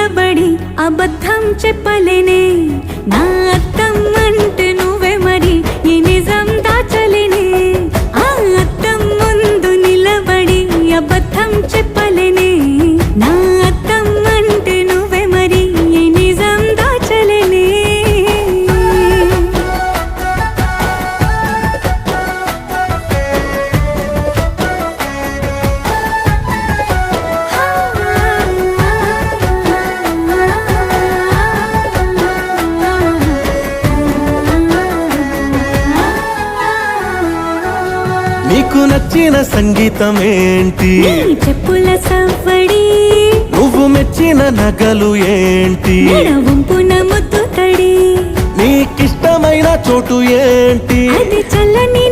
నిలబడి అబద్ధం చెప్పలేనే నా అద్దం అంటే నువ్వే మరి ఈ నిజం దాచలేనే ఆ అద్దం ముందు నిలబడి అబద్ధం చెప్పలేనే నా అద్దం అంటే నువ్వే మరి ఈ నిజం దాచలేనే నీకు నచ్చిన సంగీతం ఏంటి నీ చెప్పుల సవ్వడి నువ్వు మెచ్చిన నగలు ఏంటి వంపున ముద్దు తడి నీకిష్టమైన చోటు ఏంటి అది చల్లని